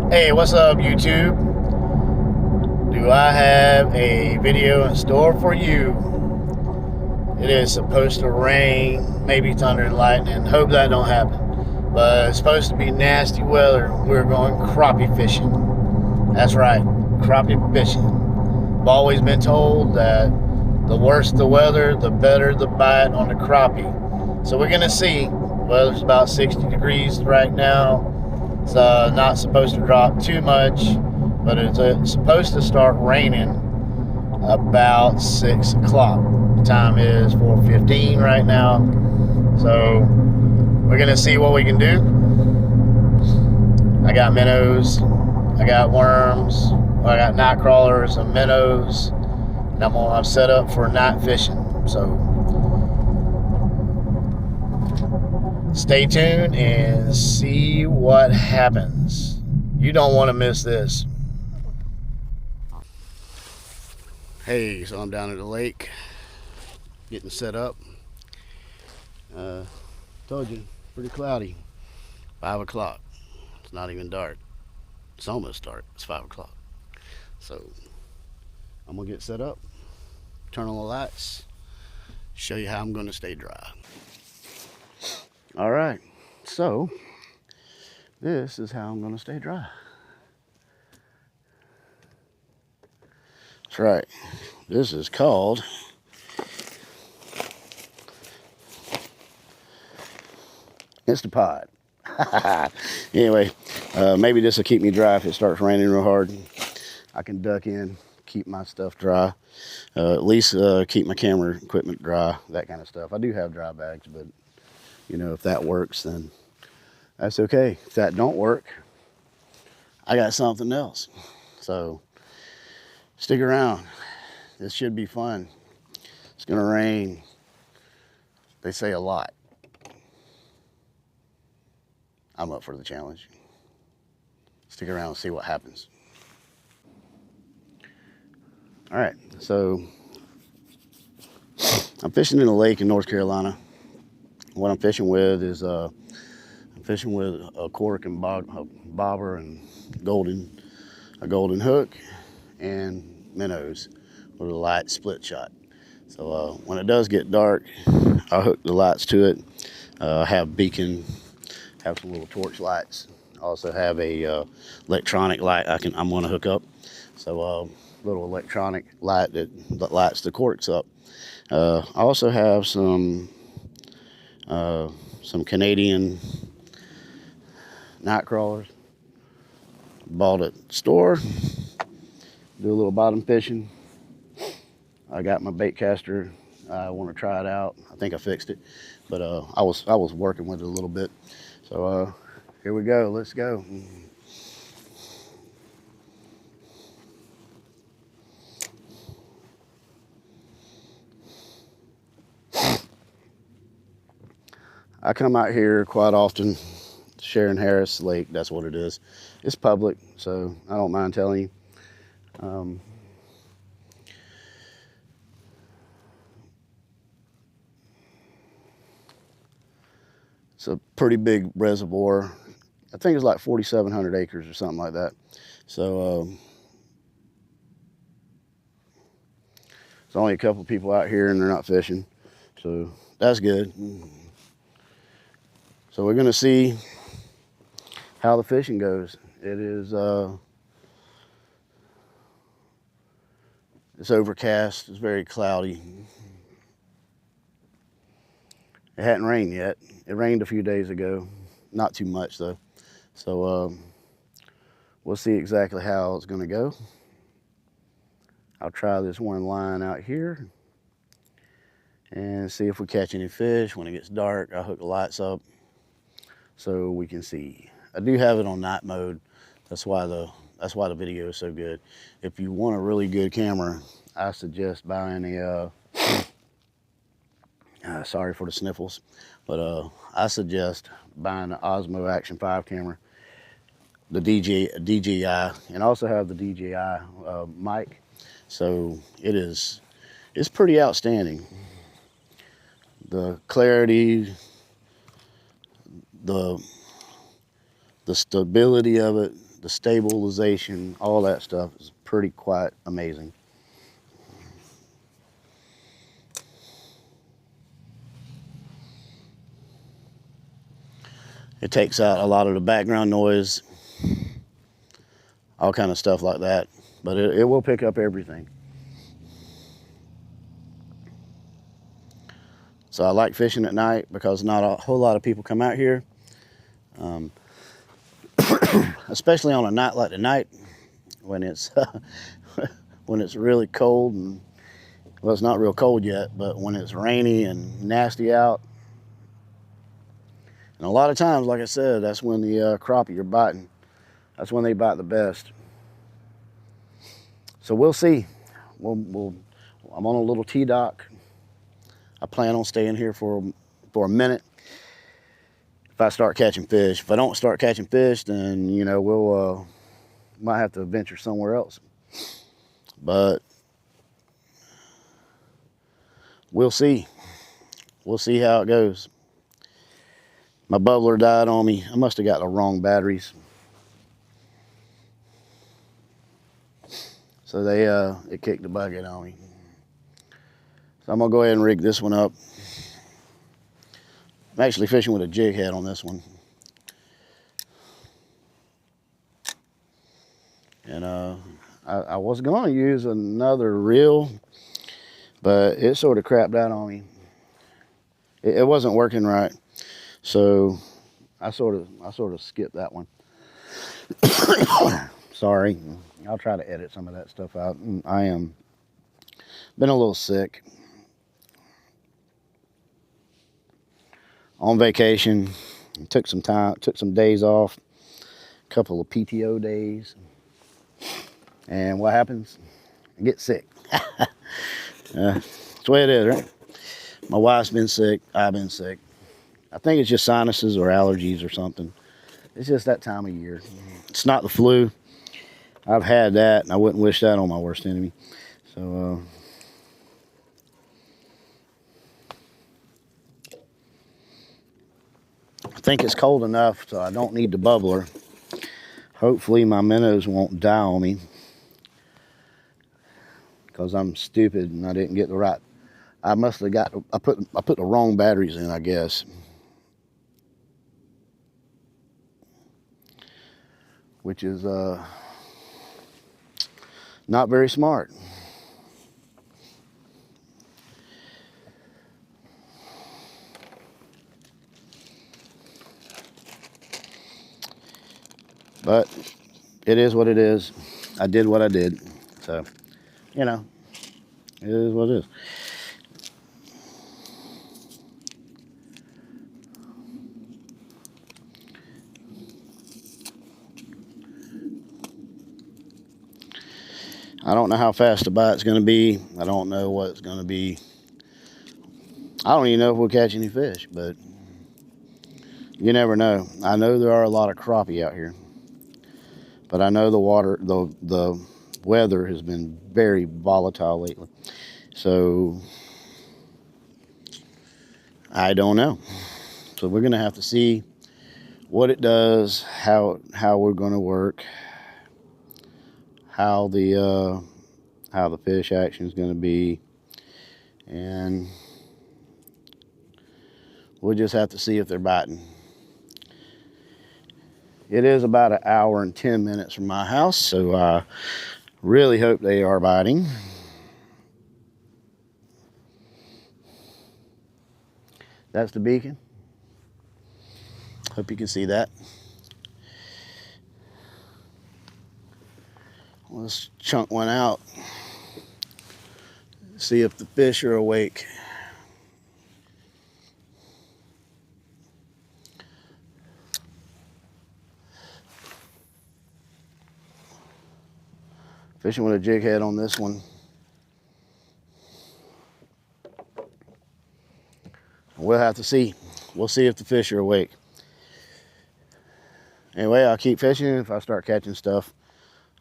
Hey, what's up, YouTube? Do I have a video in store for you? It is supposed to rain, maybe thunder and lightning. Hope that don't happen. But it's supposed to be nasty weather. We're going crappie fishing. That's right, crappie fishing. I've always been told that the worse the weather, the better the bite on the crappie. So we're gonna see. Weather's about 60 degrees right now. It's not supposed to drop too much, but it's supposed to start raining about 6 o'clock. The time is 4:15 right now. So we're going to see what we can do. I got minnows, I got worms, I got night crawlers and minnows, and I'm set up for night fishing. So stay tuned and see what happens. You don't want to miss this. Hey, so I'm down at the lake getting set up. Told you, pretty cloudy. 5 o'clock. It's not even dark. It's almost dark. It's 5 o'clock. So I'm gonna get set up, turn on the lights, show you how I'm gonna stay dry. All right, so this is how I'm gonna stay dry. That's right. This is called Instapod. Anyway, maybe this will keep me dry if it starts raining real hard. I can duck in, keep my stuff dry. At least keep my camera equipment dry, that kind of stuff. I do have dry bags, but you know, if that works, then that's okay. If that don't work, I got something else. So stick around. This should be fun. It's gonna rain, they say, a lot. I'm up for the challenge. Stick around and see what happens. All right, so I'm fishing in a lake in North Carolina. What I'm fishing with is I'm fishing with a cork and bobber and a golden hook and minnows with a light split shot. So when it does get dark, I'll hook the lights to it. Have beacon, have some little torch lights. Also have a electronic light I'm going to hook up. So little electronic light that lights the corks up. I also have some Canadian night crawlers. Bought at the store. Do a little bottom fishing. I got my bait caster. I want to try it out. I think I fixed it, but I was working with it a little bit. So here we go. Let's go. I come out here quite often. Sharon Harris Lake, that's what it is. It's public, so I don't mind telling you. It's a pretty big reservoir. I think it's like 4,700 acres or something like that. So there's only a couple people out here and they're not fishing. So that's good. So we're gonna see how the fishing goes. It is it's overcast, it's very cloudy. It hadn't rained yet. It rained a few days ago, not too much though. So we'll see exactly how it's gonna go. I'll try this one line out here and see if we catch any fish. When it gets dark, I'll hook the lights up so we can see. I do have it on night mode. That's why the video is so good. If you want a really good camera, I suggest buying a sorry for the sniffles, but I suggest buying the Osmo Action 5 camera, the DJI, and also have the DJI mic. So it's pretty outstanding. The clarity, the stability of it, the stabilization, all that stuff is pretty quite amazing. It takes out a lot of the background noise, all kind of stuff like that, but it will pick up everything. So I like fishing at night because not a whole lot of people come out here, especially on a night like tonight when it's when it's really cold, and well, it's not real cold yet, but when it's rainy and nasty out. And a lot of times, like I said, that's when the crappie are biting. That's when they bite the best. So we'll see. I'm on a little T-dock. I plan on staying here for a minute. If I start catching fish, if I don't start catching fish, then you know we'll might have to venture somewhere else. But we'll see. We'll see how it goes. My bubbler died on me. I must have got the wrong batteries. So it kicked the bucket on me. So I'm gonna go ahead and rig this one up. I'm actually fishing with a jig head on this one. And I was gonna use another reel, but it sort of crapped out on me. It wasn't working right. So I sort of skipped that one. Sorry. I'll try to edit some of that stuff out. I am been a little sick. On vacation, took some days off, a couple of PTO days. And what happens? I get sick. That's the way it is, right? My wife's been sick, I've been sick. I think it's just sinuses or allergies or something. It's just that time of year. It's not the flu. I've had that, and I wouldn't wish that on my worst enemy. So, I think it's cold enough so I don't need the bubbler. Hopefully my minnows won't die on me because I'm stupid and I didn't get the right. I must have got. I put the wrong batteries in, I guess. Which is not very smart. But it is what it is. I did what I did. So, you know, it is what it is. I don't know how fast the bite's going to be. I don't know what it's going to be. I don't even know if we'll catch any fish, but you never know. I know there are a lot of crappie out here, but I know the weather has been very volatile lately. So I don't know. So we're going to have to see what it does, how we're going to work, how the fish action is going to be, and we'll just have to see if they're biting. It is about an hour and 10 minutes from my house, so I really hope they are biting. That's the beacon. Hope you can see that. Let's chunk one out. See if the fish are awake. Fishing with a jig head on this one. We'll have to see. We'll see if the fish are awake. Anyway, I'll keep fishing. If I start catching stuff,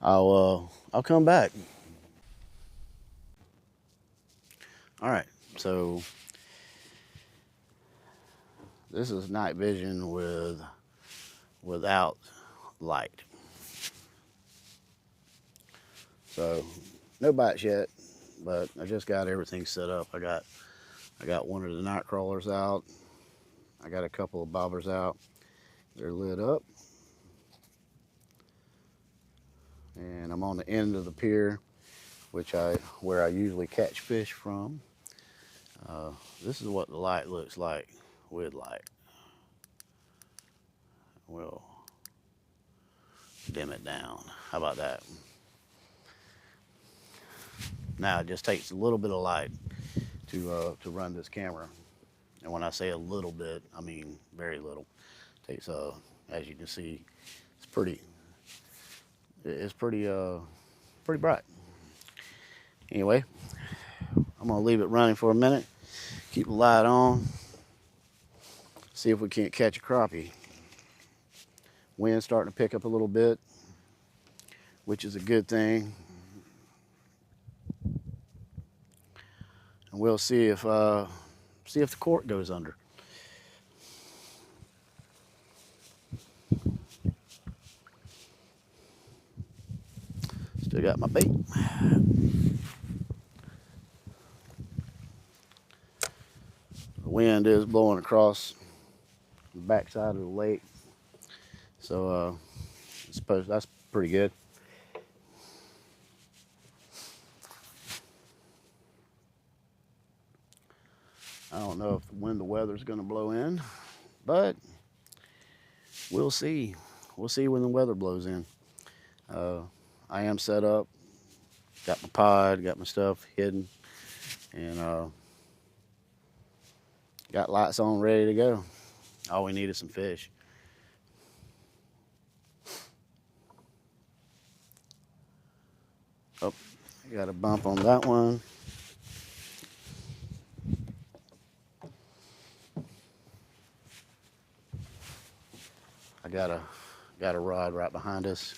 I'll come back. All right, so this is night vision without light. So no bites yet, but I just got everything set up. I got one of the night crawlers out. I got a couple of bobbers out. They're lit up. And I'm on the end of the pier, where I usually catch fish from. This is what the light looks like with light. We'll dim it down. How about that? Now it just takes a little bit of light to run this camera. And when I say a little bit, I mean very little. It takes, as you can see, it's pretty bright. Anyway, I'm gonna leave it running for a minute. Keep the light on. See if we can't catch a crappie. Wind's starting to pick up a little bit, which is a good thing. And we'll see if the cork goes under. Still got my bait. The wind is blowing across the backside of the lake, so I suppose that's pretty good. I don't know when the weather's going to blow in, but we'll see. We'll see when the weather blows in. I am set up, got my pod, got my stuff hidden, and got lights on, ready to go. All we need is some fish. Oh, I got a bump on that one. I got a rod right behind us.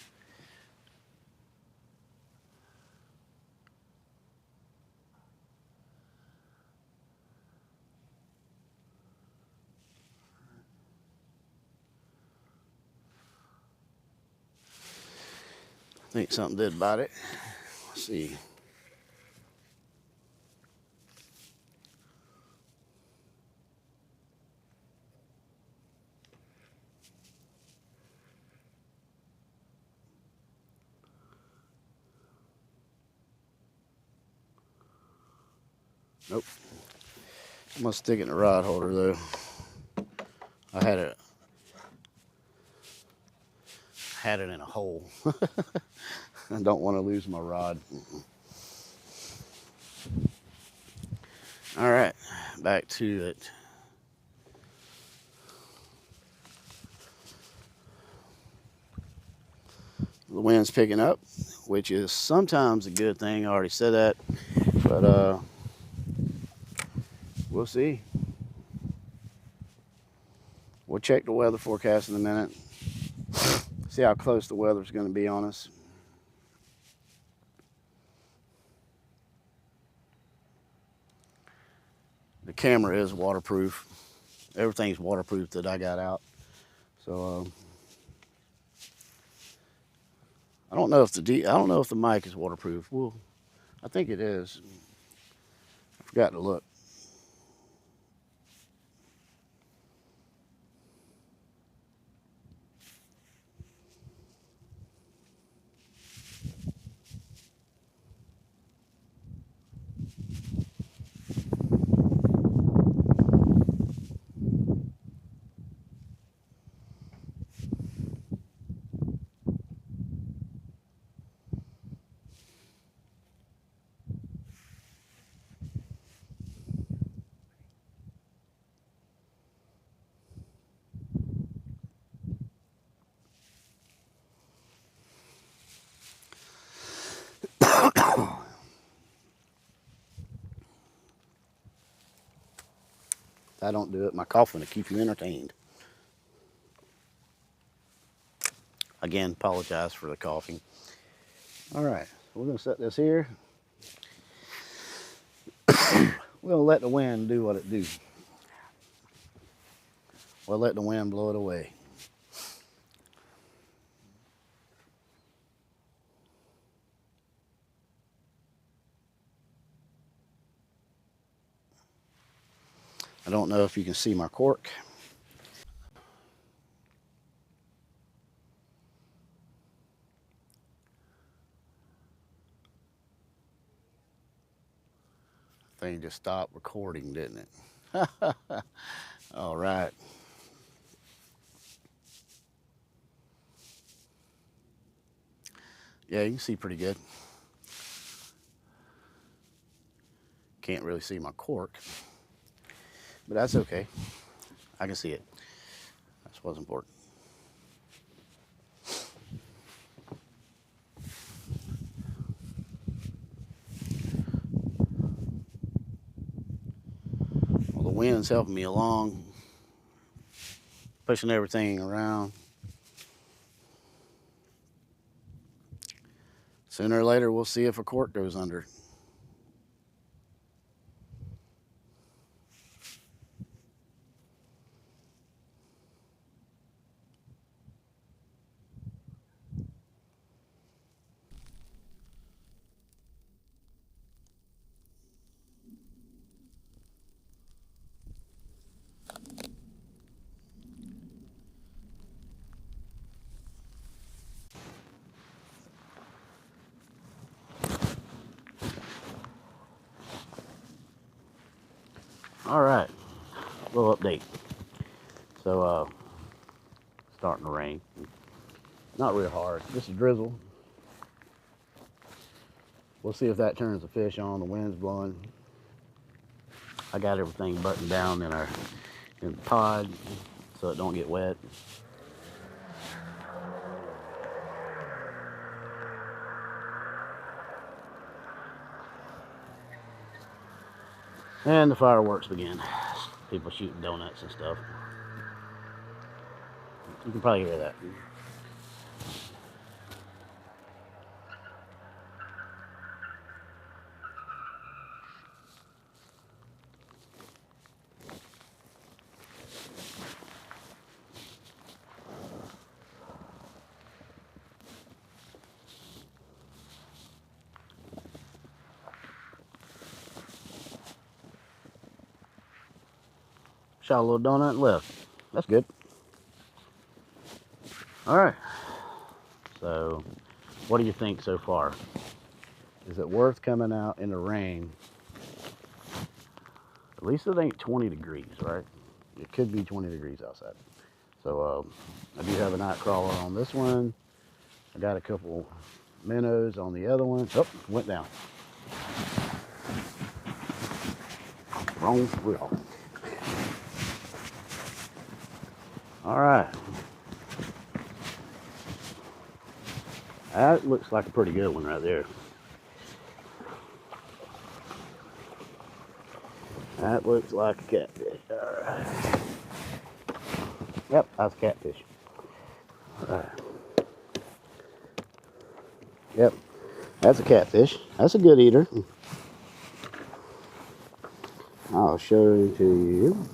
I think something did bite it. Let's see. Nope. I'm gonna stick it in the rod holder though. I had it in a hole. I don't want to lose my rod. All right, back to it. The wind's picking up, which is sometimes a good thing. I already said that, but we'll see. We'll check the weather forecast in a minute. See how close the weather's going to be on us. The camera is waterproof. Everything's waterproof that I got out. So I don't know if the mic is waterproof. Well, I think it is. I forgot to look. If I don't do it, my coughing will keep you entertained. Again, apologize for the coughing. All right, we're gonna set this here. We're gonna let the wind do what it do. We'll let the wind blow it away. I don't know if you can see my cork. Thing just stopped recording, didn't it? All right. Yeah, you can see pretty good. Can't really see my cork, but that's okay. I can see it. That's what's important. Well, the wind's helping me along, pushing everything around. Sooner or later, we'll see if a cork goes under. All right, little update. So, starting to rain. Not real hard, just a drizzle. We'll see if that turns the fish on. The wind's blowing. I got everything buttoned down in the pod so it don't get wet. And the fireworks begin. People shooting donuts and stuff. You can probably hear that. Shot a little donut and left. That's good. All right. So, what do you think so far? Is it worth coming out in the rain? At least it ain't 20 degrees, right? It could be 20 degrees outside. So, I do have a night crawler on this one. I got a couple minnows on the other one. Oh, went down. Wrong reel. All right. That looks like a pretty good one right there. That looks like a catfish. All right. Yep, that's a catfish. All right. Yep, that's a catfish. That's a good eater. I'll show it to you.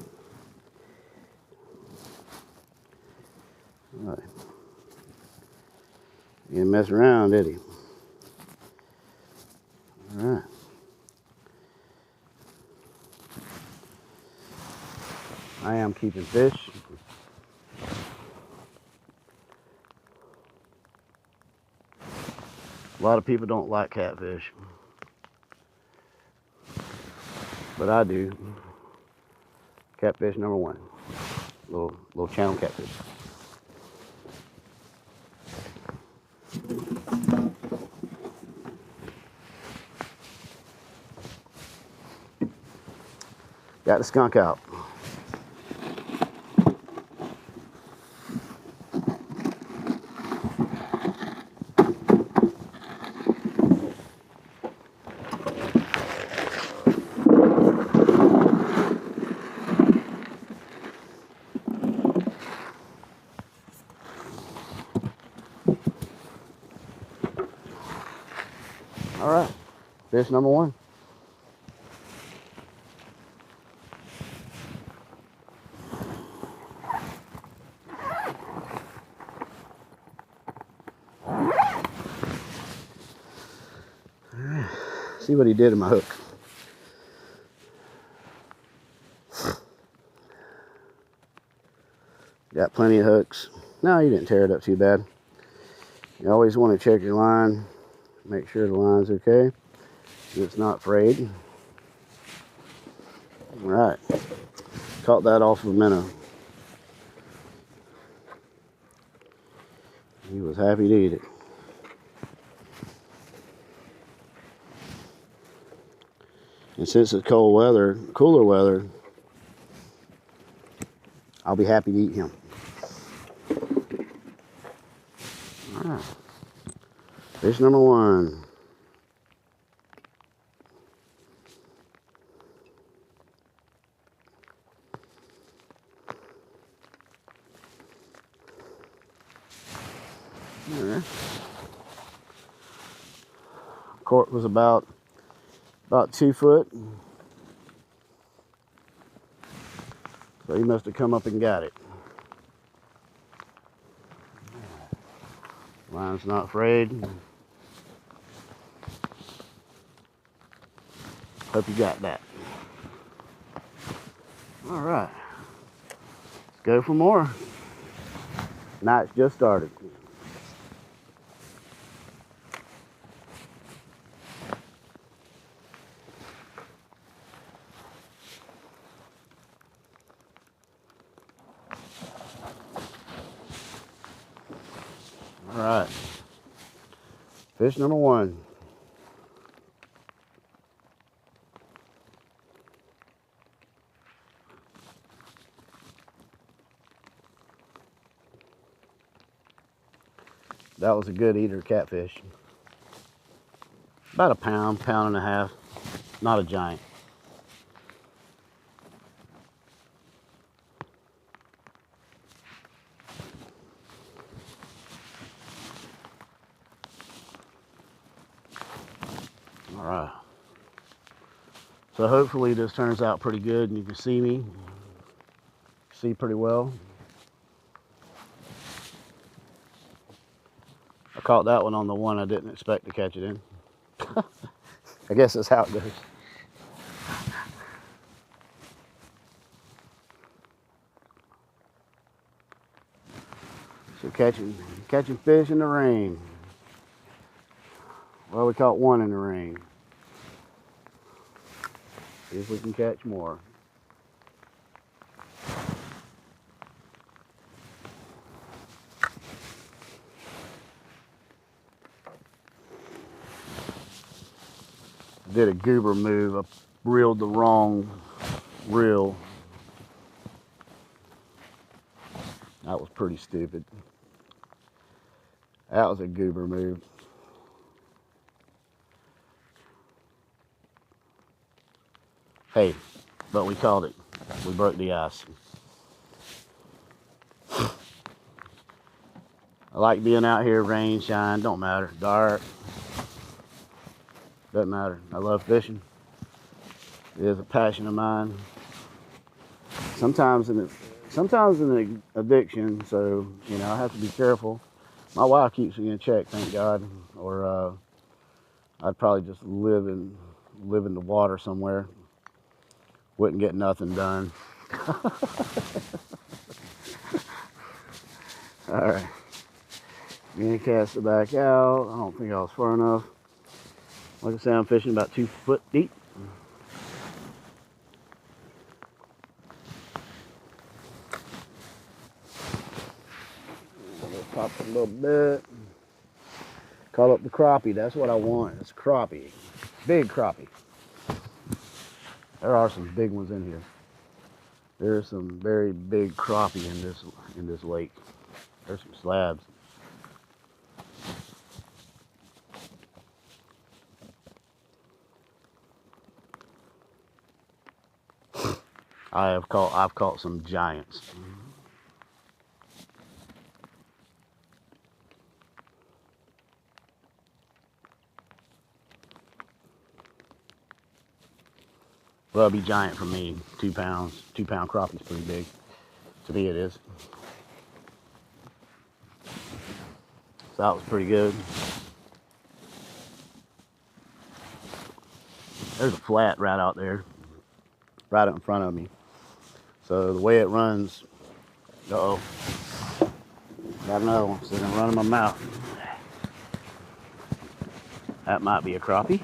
All right. He didn't mess around, did he? All right. I am keeping fish. A lot of people don't like catfish, but I do. Catfish number one. Little channel catfish. Got the skunk out. All right, fish number one. See what he did in my hook. plenty of hooks. No, you didn't tear it up too bad. You always want to check your line, make sure the line's okay, it's not frayed. All right, caught that off of a minnow. He was happy to eat it. And since it's cold weather, cooler weather, I'll be happy to eat him. All right. Fish number one. All right. Cork was about 2 foot. So he must have come up and got it. Line's not frayed. Hope you got that. All right. Let's go for more. Night's just started. All right. Fish number one. That was a good eater catfish. About a pound, pound and a half. Not a giant. All right. So hopefully this turns out pretty good and you can see me. See pretty well. I caught that one on the one I didn't expect to catch it in. I guess that's how it goes. So catching fish in the rain. Well, we caught one in the rain. See if we can catch more. Did a goober move. I reeled the wrong reel. That was pretty stupid. That was a goober move. Hey, but we caught it. We broke the ice. I like being out here, rain, shine, don't matter, dark. Doesn't matter. I love fishing. It is a passion of mine. Sometimes an addiction, so you know I have to be careful. My wife keeps me in check, thank God, or I'd probably just live in the water somewhere. Wouldn't get nothing done. All right, gonna cast it back out. I don't think I was far enough. Like I said, I'm fishing about 2 foot deep. Pop a little bit. Call up the crappie. That's what I want. It's crappie. Big crappie. There are some big ones in here. There's some very big crappie in this lake. There's some slabs. I've caught some giants. Well, it'd be giant for me. 2 pounds. 2 pound crappie's pretty big. To me, it is. So that was pretty good. There's a flat right out there, right in front of me. So the way it runs, uh-oh, Got another one sitting running my mouth. That might be a crappie.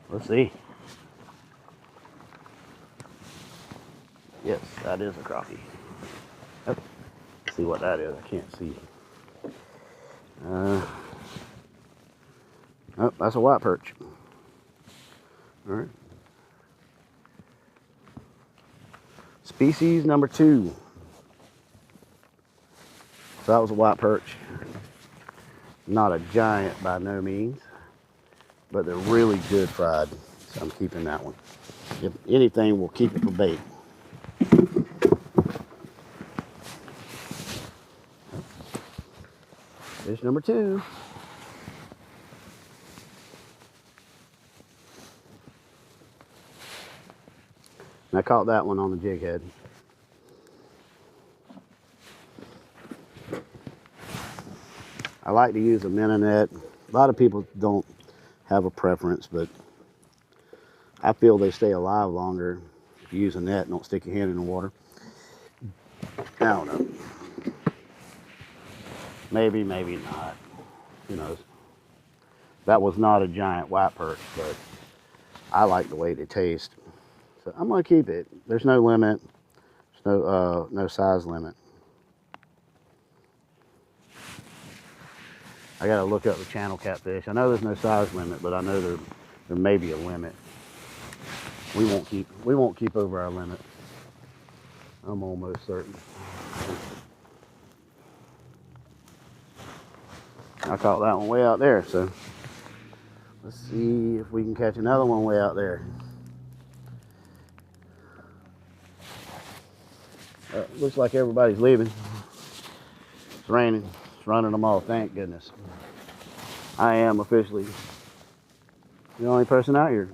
Let's see. Yes, that is a crappie. Let's see what that is. I can't see. Oh, that's a white perch. All right. Species number 2. So that was a white perch. Not a giant by no means, but they're really good fried. So I'm keeping that one. If anything, we'll keep it for bait. Fish number 2. And I caught that one on the jig head. I like to use a minnow net. A lot of people don't have a preference, but I feel they stay alive longer if you use a net and don't stick your hand in the water. I don't know. Maybe, maybe not. Who knows? That was not a giant white perch, but I like the way they taste. So I'm gonna keep it. There's no limit. There's no size limit. I gotta look up the channel catfish. I know there's no size limit, but I know there may be a limit. We won't keep over our limit. I'm almost certain. I caught that one way out there, so let's see if we can catch another one way out there. Looks like everybody's leaving. It's raining. It's running them off, thank goodness. I am officially the only person out here.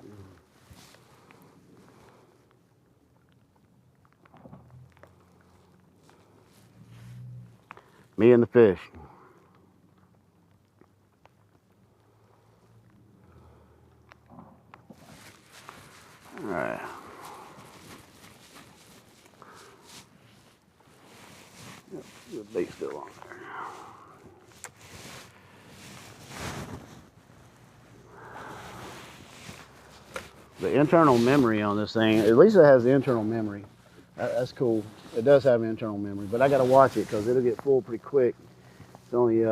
Me and the fish. All right. Yep, the bait's still on there. The internal memory on this thing, at least it has the internal memory. That's cool. It does have an internal memory, but I got to watch it because it'll get full pretty quick. It's only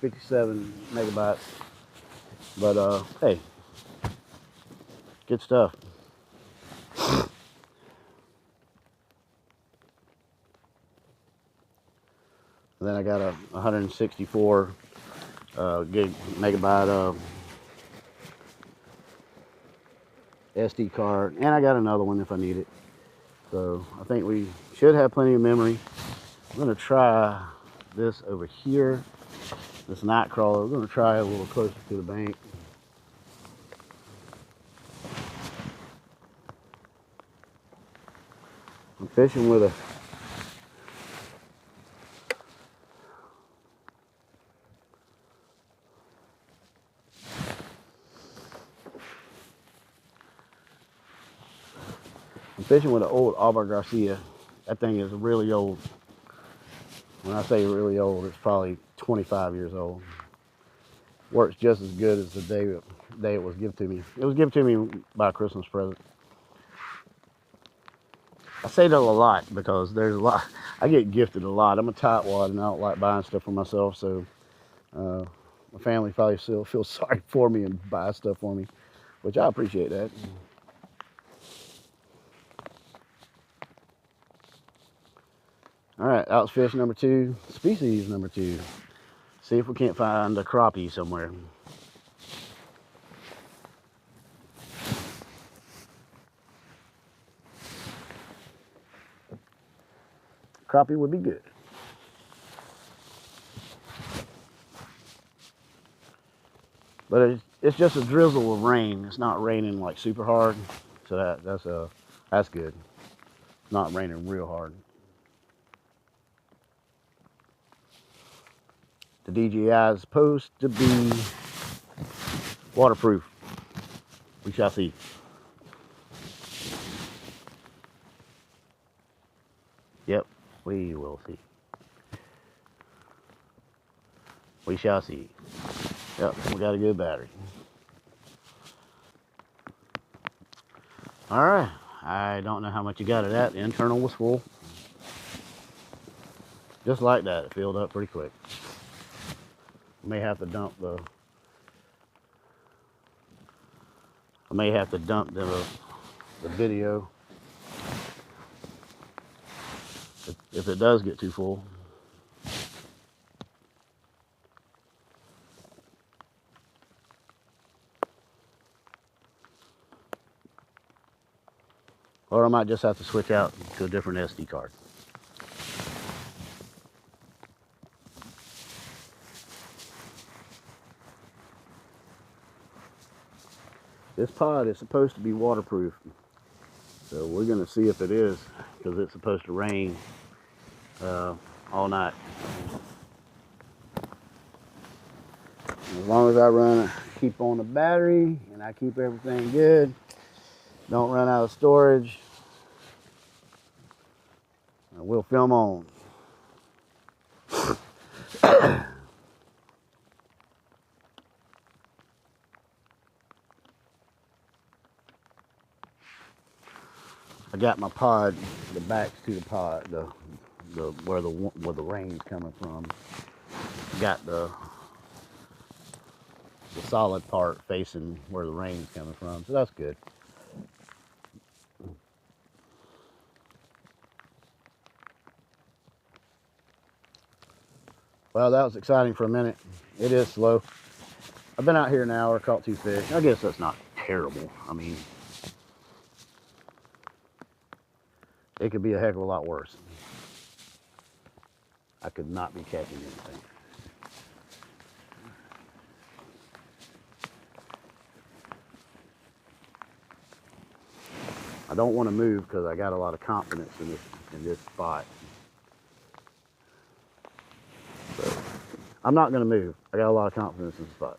57 megabytes. But hey, good stuff. And then I got a 164 megabyte SD card, and I got another one if I need it. So I think we should have plenty of memory. I'm gonna try this over here, this night crawler. We're gonna try it a little closer to the bank. I'm fishing with a an old Auburn Garcia. That thing is really old. When I say really old, it's probably 25 years old. Works just as good as the day it was given to me. It was given to me by a Christmas present. I say that a lot because there's a lot. I get gifted a lot. I'm a tightwad and I don't like buying stuff for myself. So my family probably still feels sorry for me and buy stuff for me, which I appreciate that. All right, that was fish number 2, species number 2. See if we can't find a crappie somewhere. Crappie would be good. But it's just a drizzle of rain. It's not raining like super hard, so that's good. It's not raining real hard. The DJI is supposed to be waterproof. We shall see. Yep, we will see. We shall see. Yep, we got a good battery. All right. I don't know how much you got of that. The internal was full. Just like that, it filled up pretty quick. May have to dump the. I may have to dump the video if it does get too full. Or I might just have to switch out to a different SD card. This pod is supposed to be waterproof, so we're going to see if it is, because it's supposed to rain all night. As long as I keep on the battery and I keep everything good, don't run out of storage, we'll film on. I got my pod, the backs to the pod, where the rain's coming from. Got the solid part facing where the rain's coming from, so that's good. Well, that was exciting for a minute. It is slow. I've been out here an hour, caught 2 fish. I guess that's not terrible. I mean, it could be a heck of a lot worse. I could not be catching anything. I don't want to move because I got a lot of confidence in this spot. So I'm not going to move. I got a lot of confidence in the spot.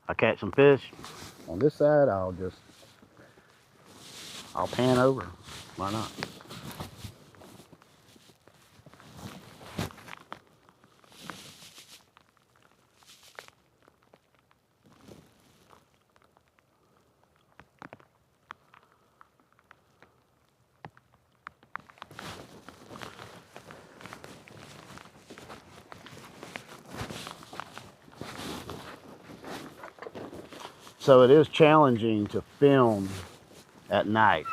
I catch some fish on this side, I'll pan over. Why not? So it is challenging to film at night.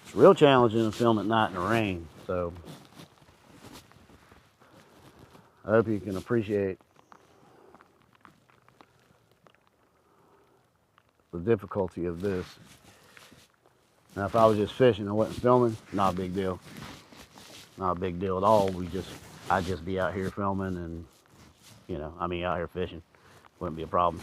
It's real challenging to film at night in the rain. So I hope you can appreciate the difficulty of this. Now, if I was just fishing and wasn't filming, not a big deal. Not a big deal at all. I'd just be out here filming and, out here fishing. Wouldn't be a problem.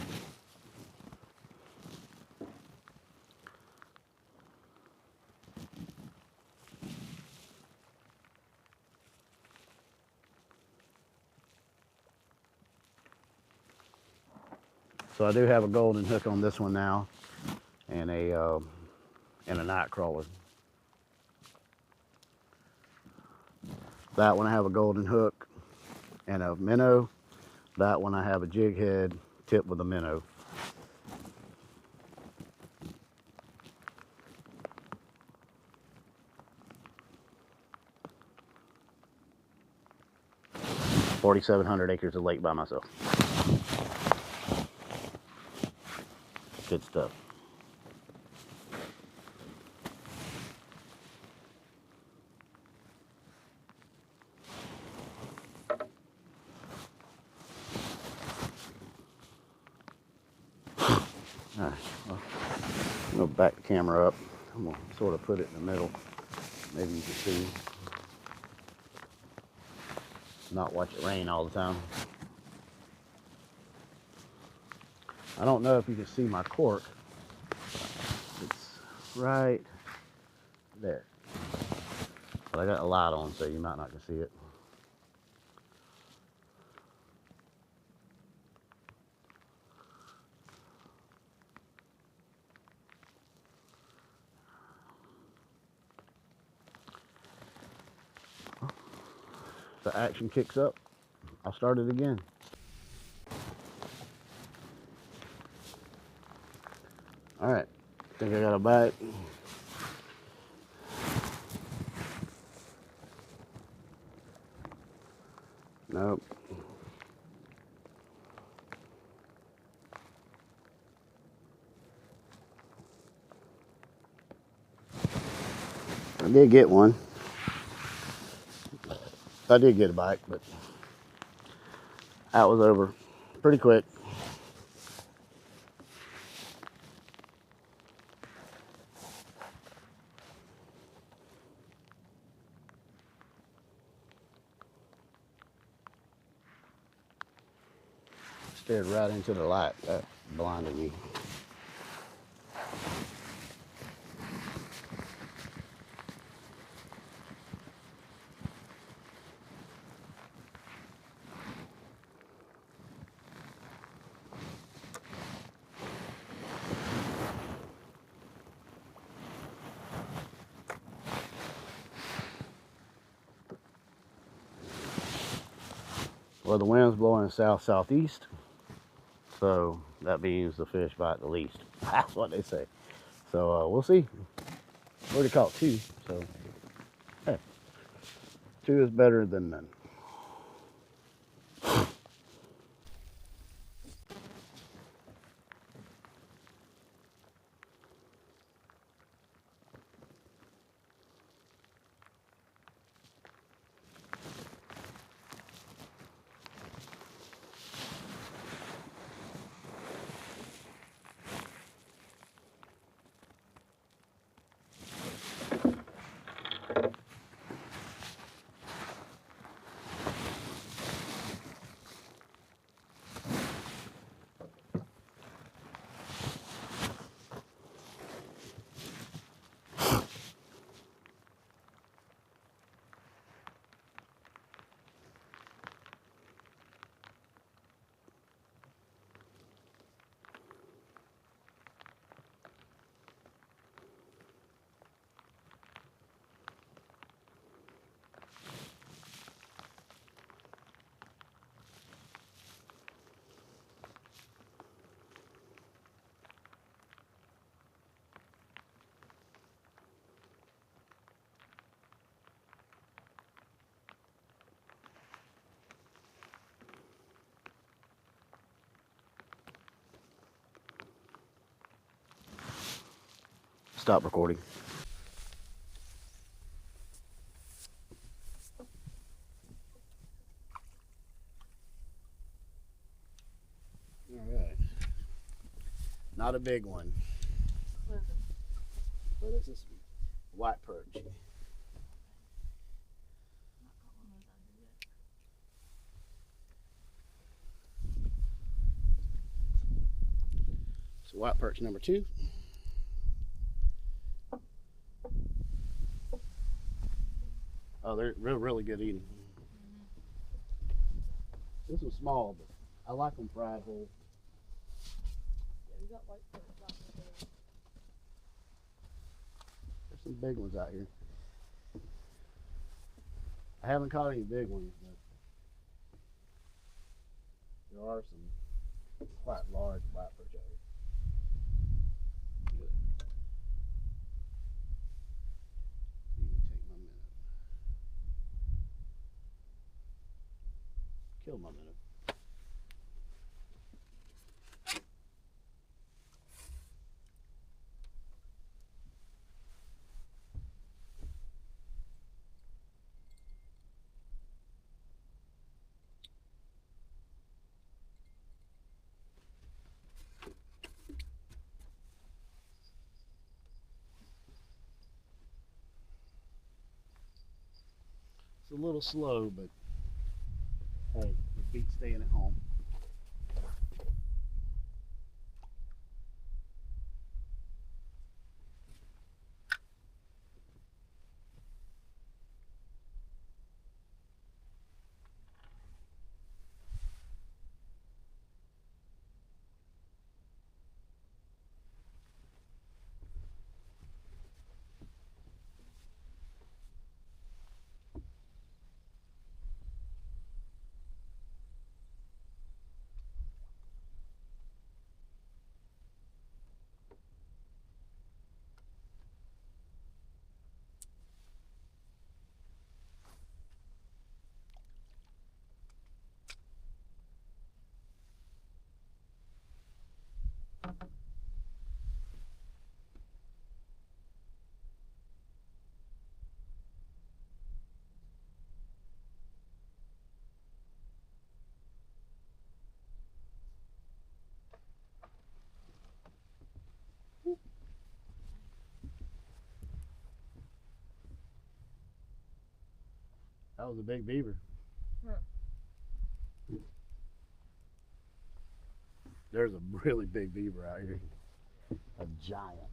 So I do have a golden hook on this one now, and a night crawler. That one I have a golden hook and a minnow. That one I have a jig head tipped with a minnow. $4,700 acres of lake by myself. Good stuff. All right, well, I'm going to back the camera up. I'm going to sort of put it in the middle. Maybe you can see. Not watch it rain all the time. I don't know if you can see my cork. It's right there. But I got a light on, so you might not can see it. the action kicks up, I'll start it again. All right, think I got a bite. Nope. I did get one. I did get a bite, but that was over pretty quick. Stared right into the light. That blinded me. Well, the wind's blowing south-southeast, so that means the fish bite the least. That's what they say. So we'll see. Already caught two, so hey, two is better than none. Stop recording. All right. Not a big one, but it's a white perch. So white perch number 2. Oh, they're really good eating. This one's small, but I like them fried whole. Yeah, we got white perch out there. There's some big ones out here. I haven't caught any big ones, but there are some quite large white perch out here. Even take my minute. Kill my minute. It's a little slow, but hey, it beats staying at home. That was a big beaver. Huh. There's a really big beaver out here. A giant.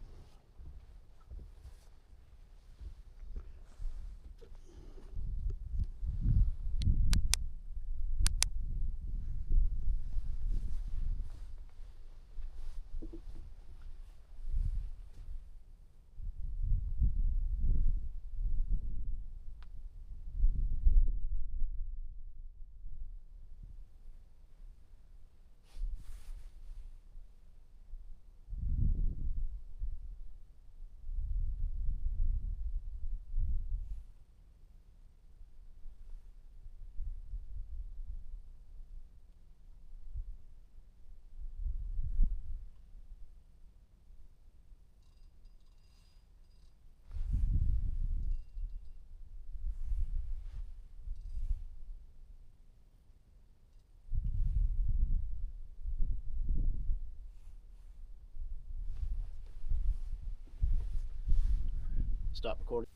Stop recording.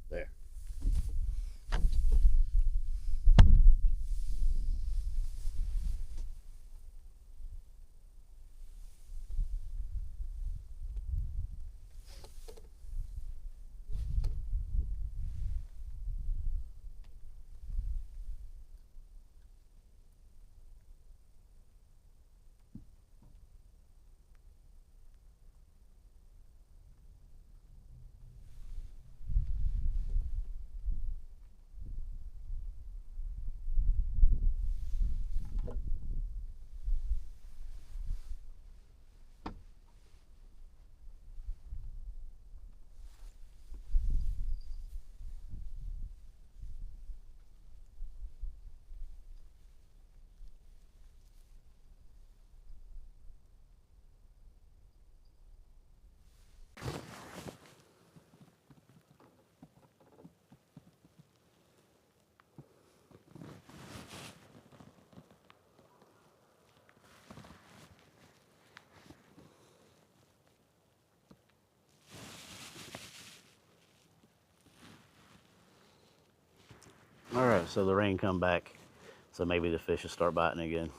There. All right, so the rain come back, so maybe the fish will start biting again.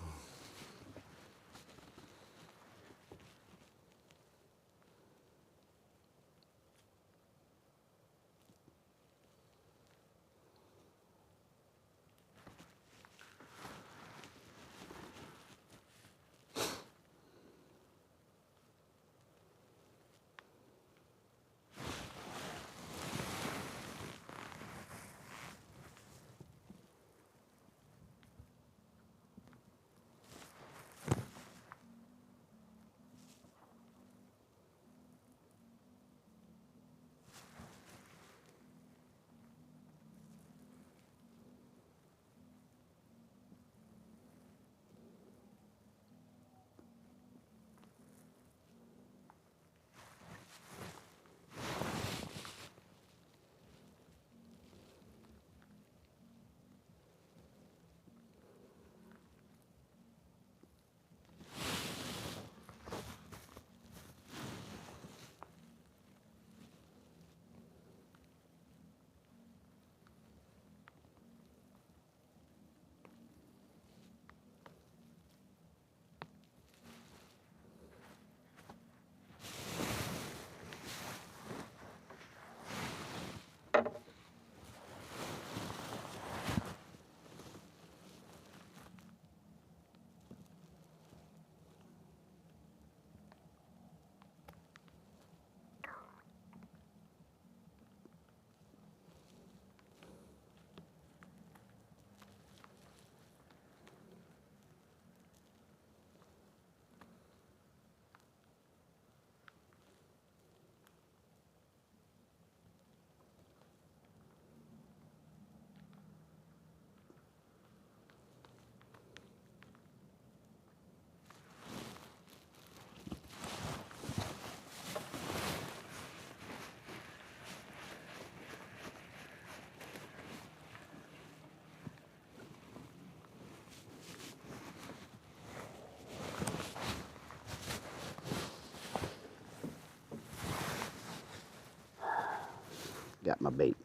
Got my bait.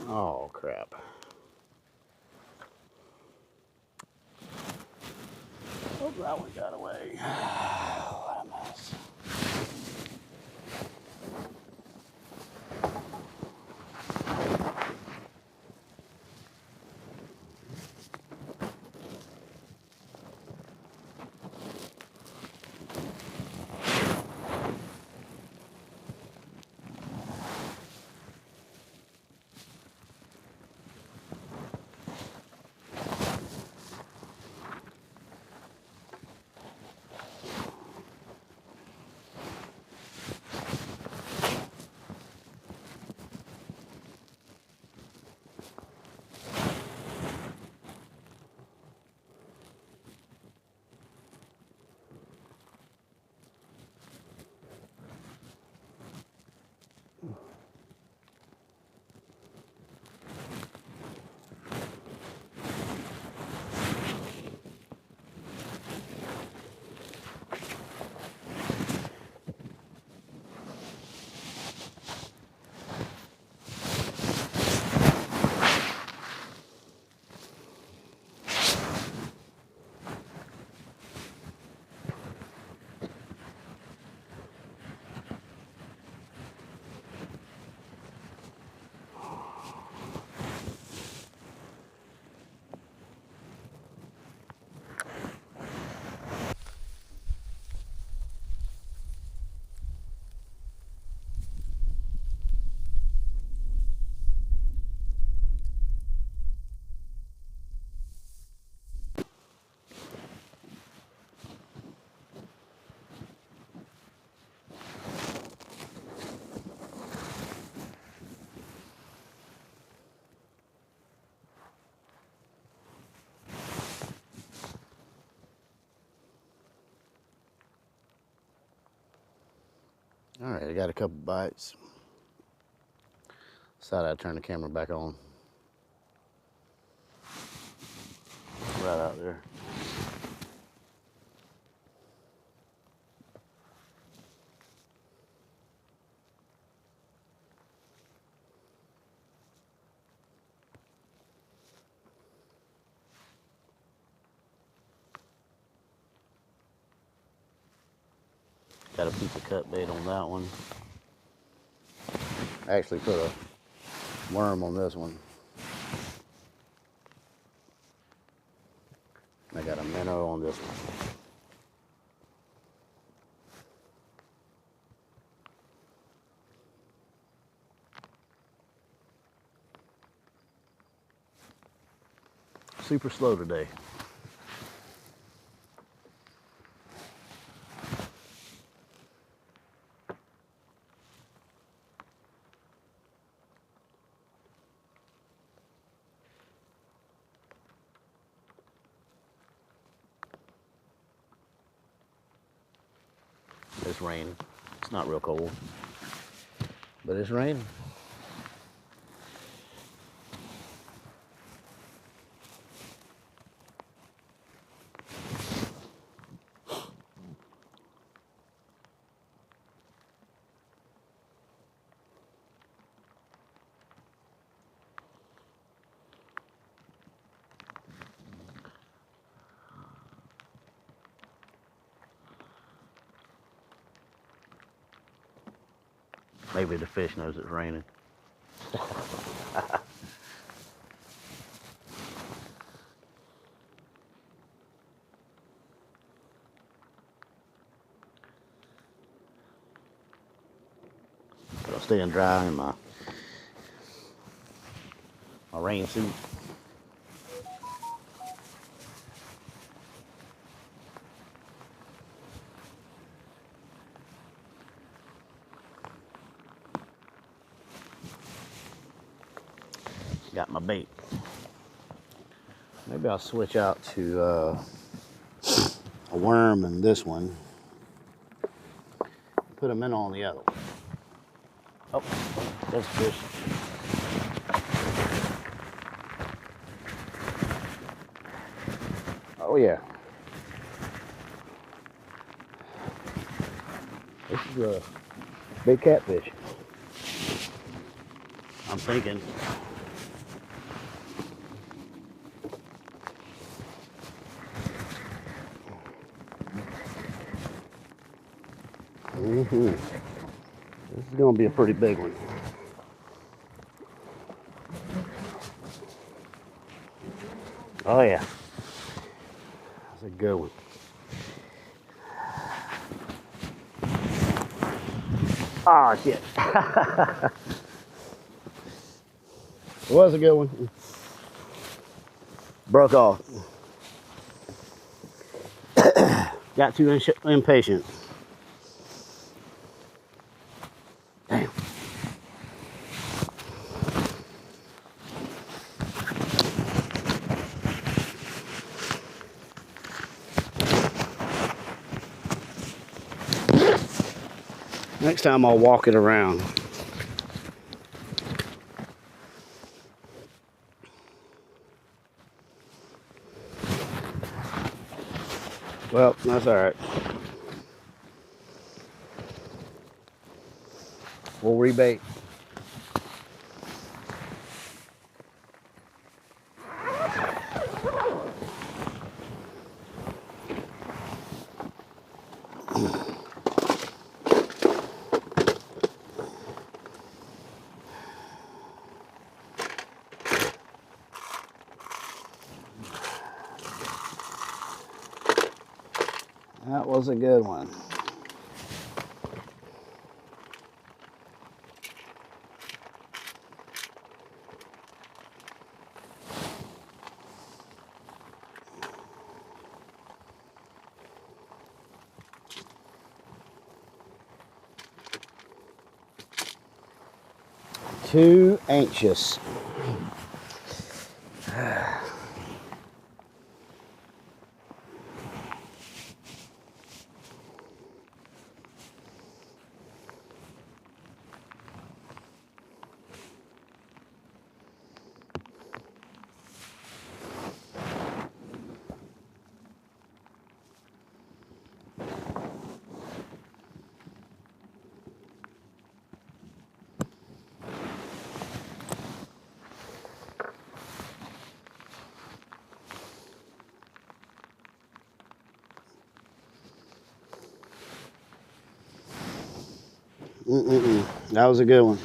Oh, crap. Oh, that one got away. What a mess. All right, I got a couple bites. Decided I'd turn the camera back on. Right out there. Got a piece of cut bait on that one. I actually put a worm on this one. I got a minnow on this one. super slow today. It's raining. It's not real cold, but it's raining. Maybe the fish knows it's raining. But I'm staying dry in my rain suit. Got my bait. Maybe I'll switch out to a worm and this one. Put a minnow on the other one. Oh, there's a fish. Oh yeah. This is a big catfish. I'm thinking. This is gonna be a pretty big one. Oh yeah. That's a good one. Oh shit. It was a good one. Broke off. Got too impatient. Damn. Next time I'll walk it around. Well, that's all right. We'll rebait. That was a good one. Too anxious. That was a good one.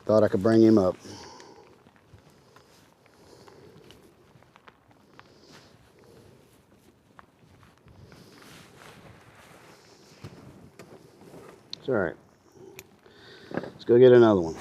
Thought I could bring him up. It's all right. Let's go get another one.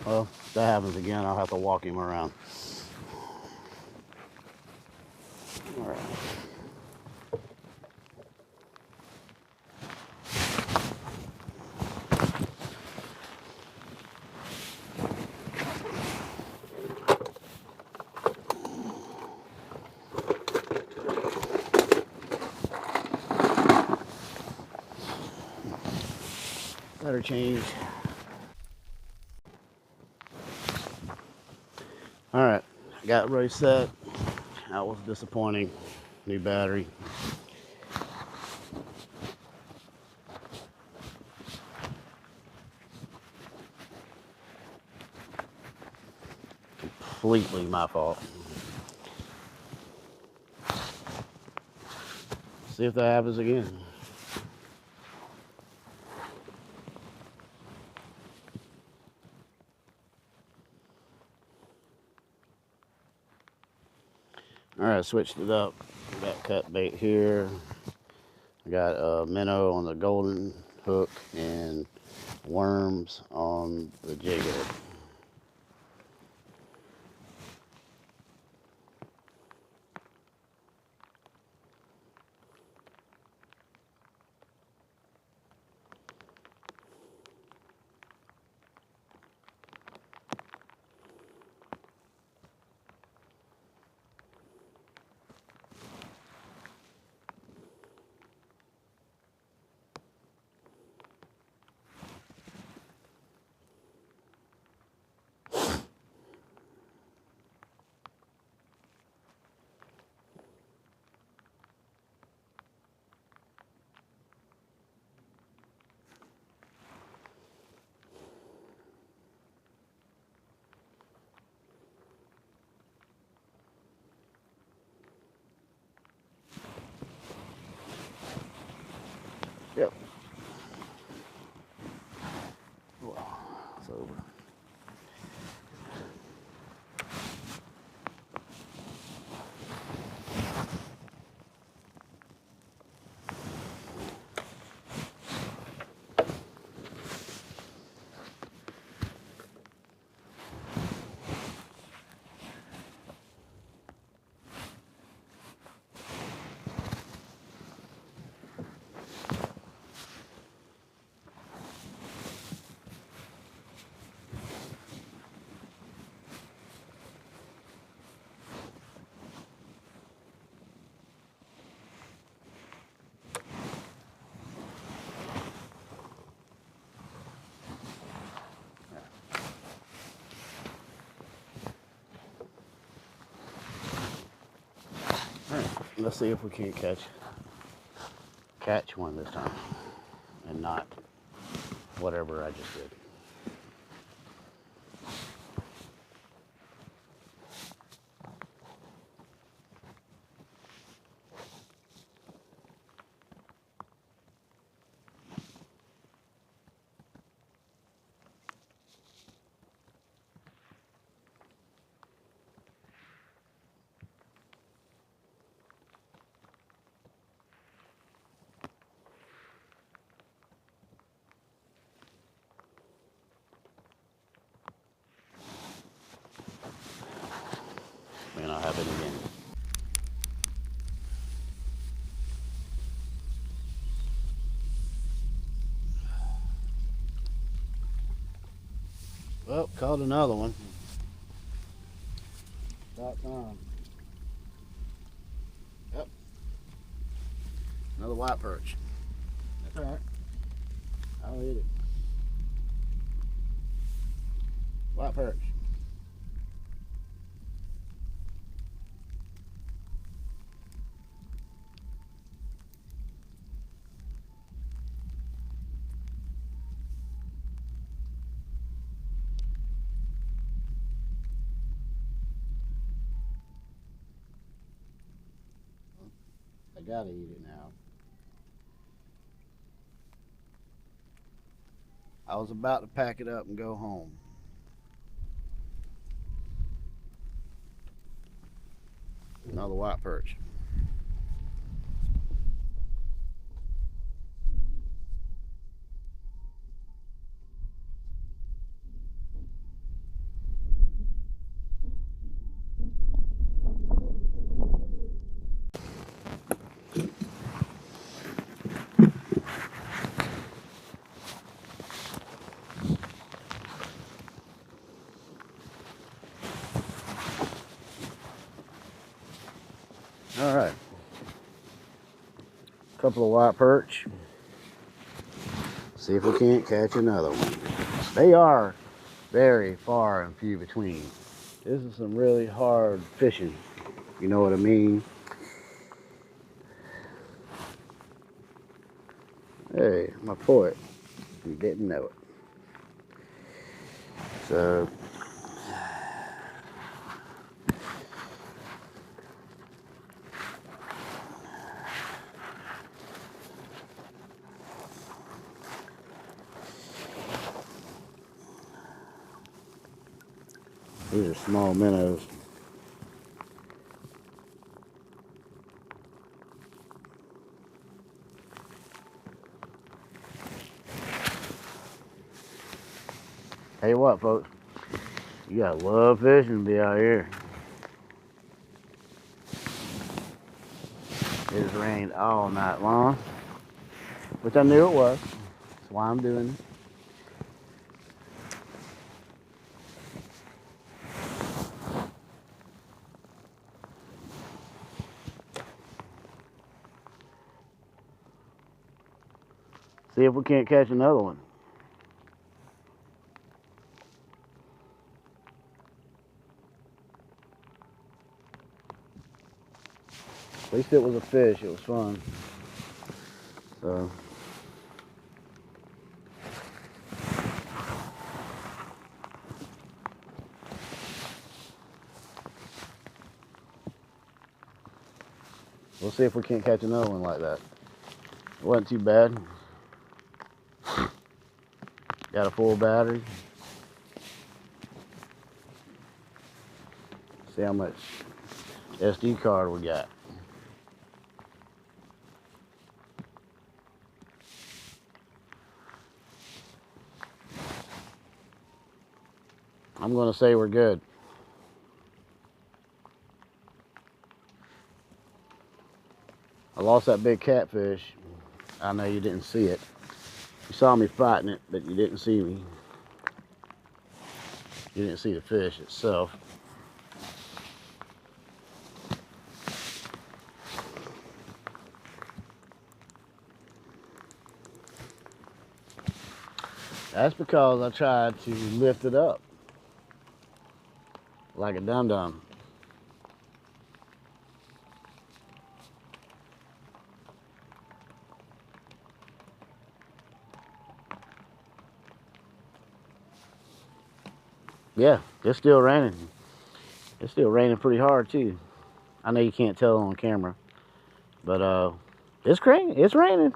Well, if that happens again, I'll have to walk him around. All right. Better change. All right, got Ray set. That was disappointing. New battery. Completely my fault. See if that happens again. All right, switched it up. Got cut bait here. I got a minnow on the golden hook and worms on the jig head. Yep. Well, it's over. All right, let's see if we can't catch one this time and not whatever I just did. May not happen again. Well, caught another one. About time. Yep. Another white perch. That's alright. I'll eat it. White perch. I gotta eat it now. I was about to pack it up and go home. Another white perch. All right. Couple of white perch. See if we can't catch another one. They are very far and few between. This is some really hard fishing. You know what I mean? Hey, my poet. You didn't know it. So these are small minnows. Hey, what, folks? You gotta love fishing to be out here. It has rained all night long, which I knew it was. That's why I'm doing it. See if we can't catch another one. At least it was a fish. It was fun. So we'll see if we can't catch another one like that. It wasn't too bad. Got a full battery. See how much SD card we got. I'm gonna say we're good. I lost that big catfish. I know you didn't see it. You saw me fighting it, but you didn't see me. You didn't see the fish itself. That's because I tried to lift it up like a dum-dum. Yeah, it's still raining. It's still raining pretty hard too. I know you can't tell on camera, but it's raining. It's raining.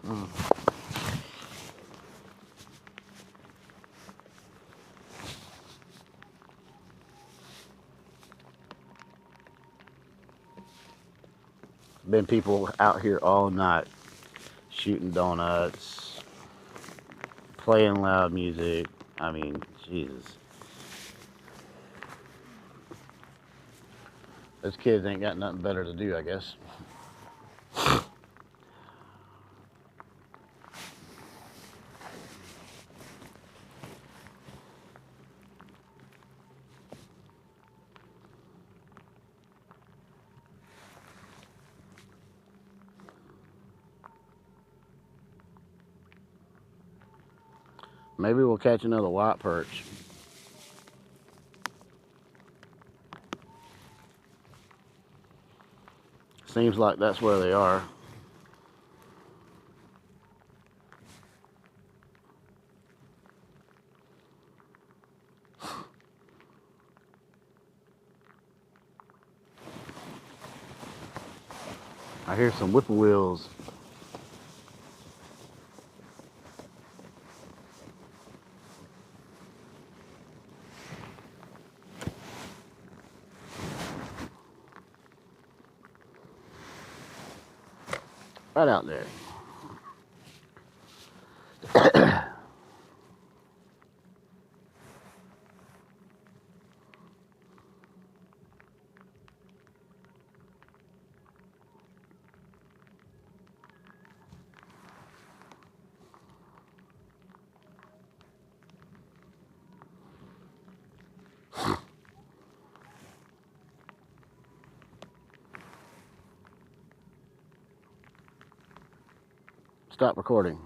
Been people out here all night shooting donuts, playing loud music. I mean, Jesus. Those kids ain't got nothing better to do, I guess. Maybe we'll catch another white perch. Seems like that's where they are. I hear some whippoorwills. Right out there. Stop recording.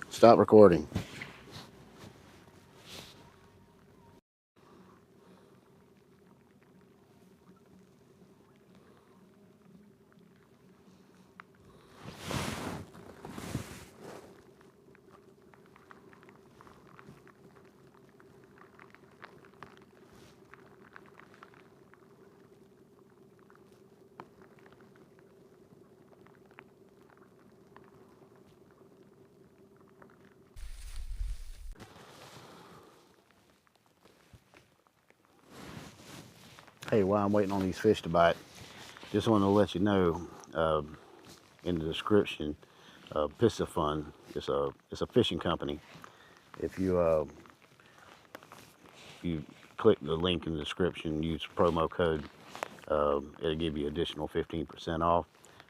Stop recording. Hey, while I'm waiting on these fish to bite, just want to let you know in the description, Piscifun. It's a fishing company. If you click the link in the description, use promo code, it'll give you additional 15% off.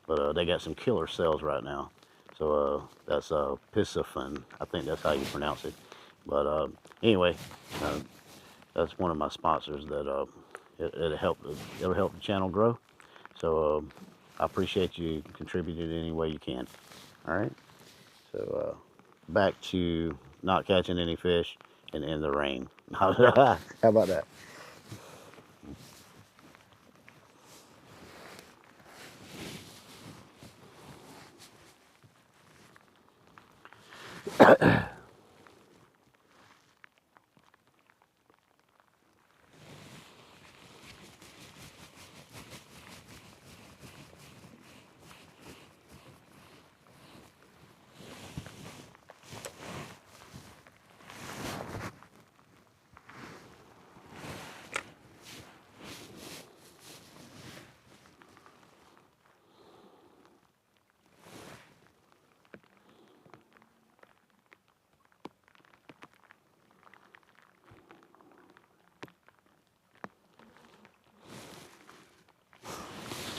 But they got some killer sales right now. So that's Piscifun. I think that's how you pronounce it. But anyway, that's one of my sponsors that it'll help the channel grow. So I appreciate you contributing any way you can. All right. So back to not catching any fish and in the rain. How about that?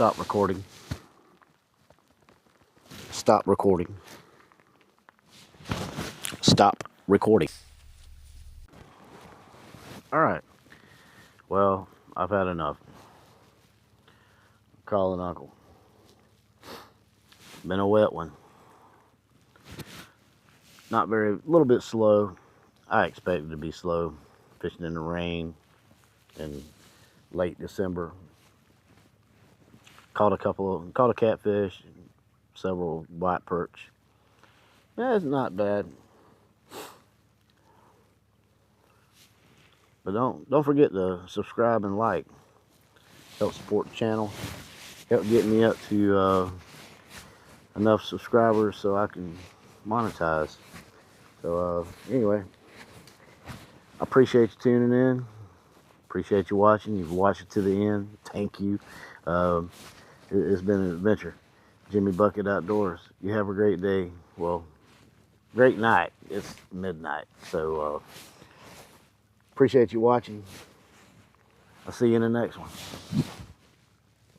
Stop recording. Stop recording. Stop recording. All right. Well, I've had enough. Calling uncle. Been a wet one. Not very, a little bit slow. I expected to be slow. Fishing in the rain in late December. Caught a catfish, several white perch. Yeah, it's not bad. But don't forget to subscribe and like. Help support the channel. Help get me up to enough subscribers so I can monetize. So anyway, I appreciate you tuning in. Appreciate you watching. You've watched it to the end. Thank you. It's been an adventure. Jimmy Bucket Outdoors. You have a great day. Well, great night. It's midnight. So appreciate you watching. I'll see you in the next one.